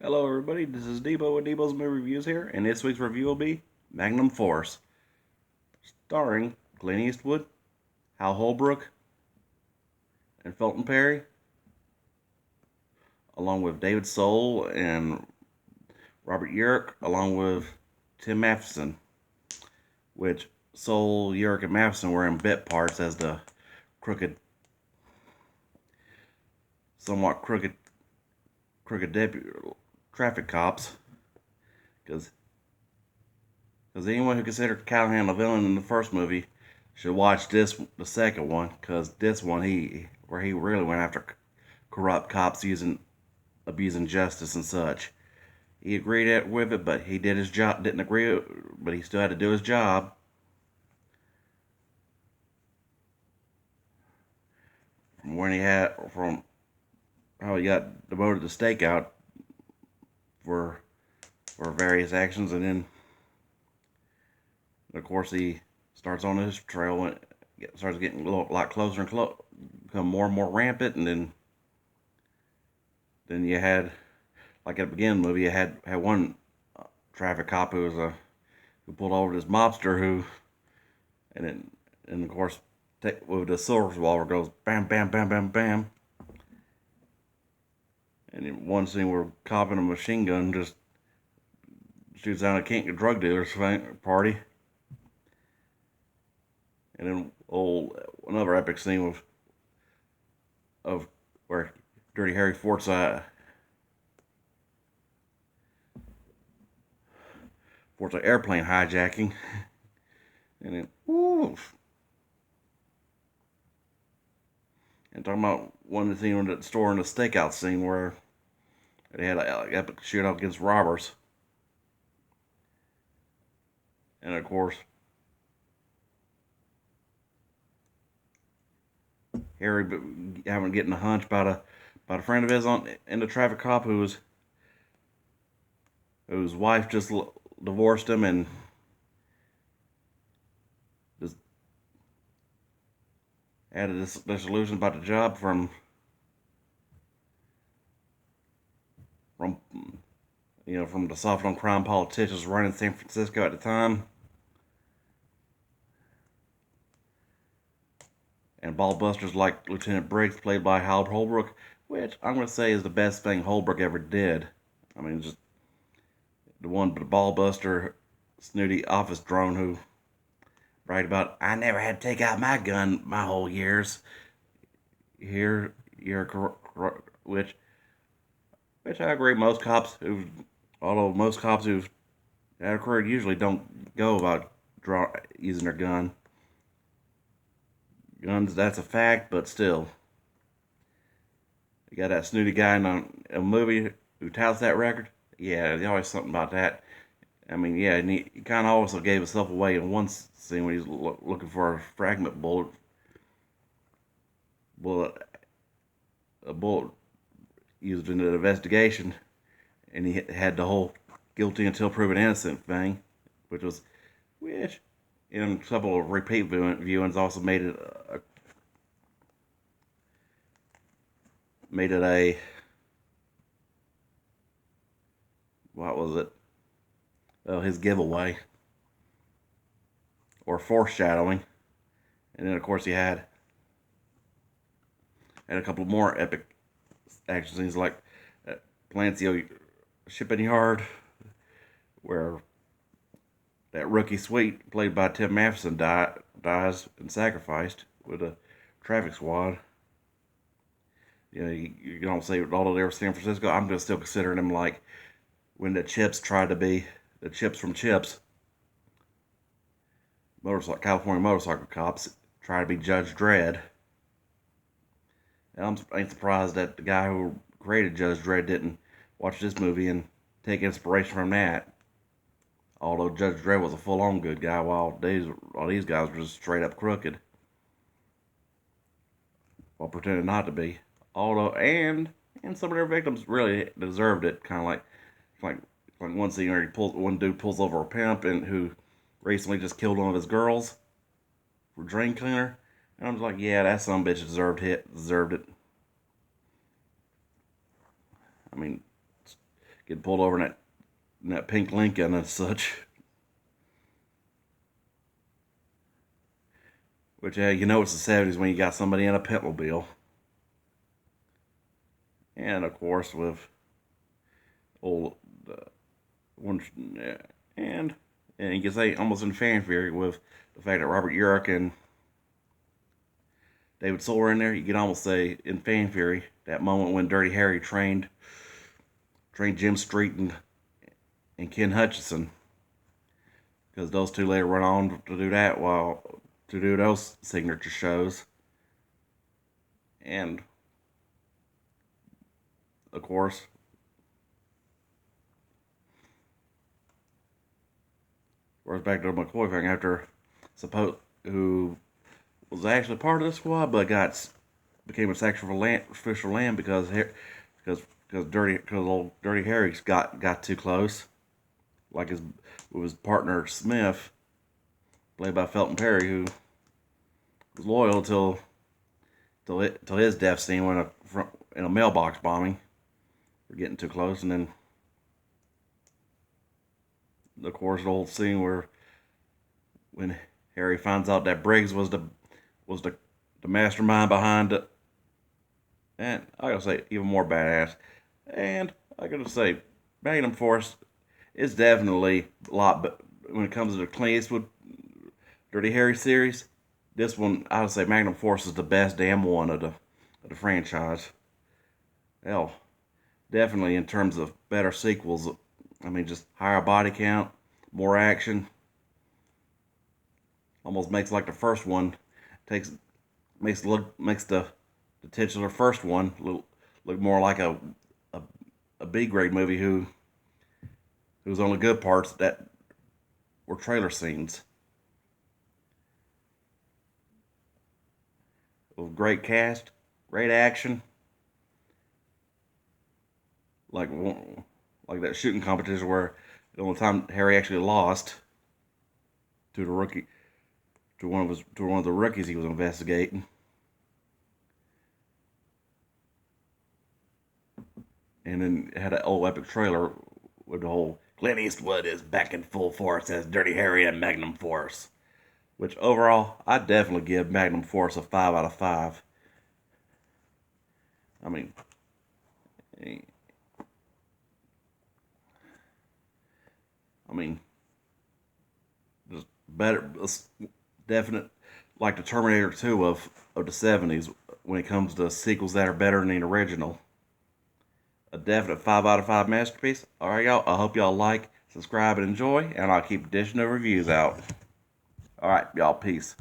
Hello everybody, this is Debo with Debo's Movie Reviews here, and this week's review will be Magnum Force, starring Clint Eastwood, Hal Holbrook, and Felton Perry, along with David Soul and Robert Urich, along with Tim Matheson, which Soul, Urich, and Matheson were in bit parts as the crooked, somewhat crooked deputy traffic cops, because anyone who considered Callahan a villain in the first movie should watch the second one, because this one he really went after corrupt cops abusing justice and such. He agreed with it, but he did his job. Didn't agree, but he still had to do his job. From how he got demoted to stakeout for various actions, and then of course he starts on his trail and starts getting a lot closer and become more and more rampant, and then you had, like at the beginning of the movie, you had one traffic cop who pulled over this mobster and of course with the silver revolver goes bam bam bam bam bam, and in one scene where a cop in a machine gun just shoots down a drug dealer's party, and then another epic scene of where Dirty Harry Forza airplane hijacking, and then oof. And talking about one of the scenes at the store in the stakeout scene where they had an epic shootout against robbers, and of course Harry having getting a hunch about a friend of his in the traffic cop whose wife just divorced him, and just had a disillusion about the job from from the soft on crime politicians running San Francisco at the time, and ball busters like Lieutenant Briggs, played by Hal Holbrook, which I'm going to say is the best thing Holbrook ever did. I mean, just the ball buster, snooty office drone who bragged about, I never had to take out my gun my whole years. Here, which I agree. Although most cops who've had a career usually don't go about using their guns. That's a fact, but still, you got that snooty guy in a movie who touts that record. Yeah, there's always something about that. I mean, yeah, and he kind of also gave himself away in one scene when he's looking for a fragment bullet, a bullet used in an investigation, and he had the whole guilty until proven innocent thing, which was, which in a couple of repeat viewings also made it a, what was it? Well, his giveaway or foreshadowing, and then of course he had a couple more epic action scenes like at Palacio shipping yard, where that rookie sweet played by Tim Matheson dies and sacrificed with a traffic squad. You don't say, although they were San Francisco, I'm just still considering them like when the Chips tried to be the Chips from Chips, California motorcycle cops try to be Judge Dredd. And I ain't surprised that the guy who created Judge Dredd didn't watch this movie and take inspiration from that. Although Judge Dredd was a full-on good guy, while these guys were just straight up crooked, while pretending not to be. Although, and some of their victims really deserved it. Kind of like one scene where one dude pulls over a pimp and who recently just killed one of his girls for drain cleaner. And I'm just like, yeah, that some bitch deserved it. I mean, getting pulled over in that pink Lincoln and such. Which, you know, it's the 70s when you got somebody in a Pentmobile. And of course, with old one, and you can say almost in fanfare with the fact that Robert Urich and David Soul were in there. You could almost say in fanfare that moment when Dirty Harry trained Jim Street and Ken Hutchinson, because those two later went on to do that to do those signature shows. And of course, back to the McCoy thing after who was actually part of the squad but became a sacrificial lamb because old Dirty Harry got too close, like with his partner Smith, played by Felton Perry, who was loyal till his death scene in a mailbox bombing for getting too close. And then of course the old scene when Harry finds out that Briggs was the mastermind behind it, and I gotta say even more badass. And I gotta say, Magnum Force is definitely a lot, but when it comes to the Clint Eastwood Dirty Harry series, this one I would say Magnum Force is the best damn one of the franchise. Hell, definitely in terms of better sequels. I mean, just higher body count, more action. Almost makes like the first one makes the titular first one look more like a B grade movie whose only good parts that were trailer scenes. With great cast, great action, like that shooting competition where the only time Harry actually lost to the rookie to one of the rookies he was investigating. And then it had an old epic trailer with the whole Clint Eastwood is back in full force as Dirty Harry and Magnum Force. Which overall, I'd definitely give Magnum Force a 5 out of 5. I mean, just better, definite, like the Terminator 2 of the 70s when it comes to sequels that are better than the original. A definite 5 out of 5 masterpiece. Alright, y'all. I hope y'all like, subscribe, and enjoy, and I'll keep dishing the reviews out. Alright, y'all. Peace.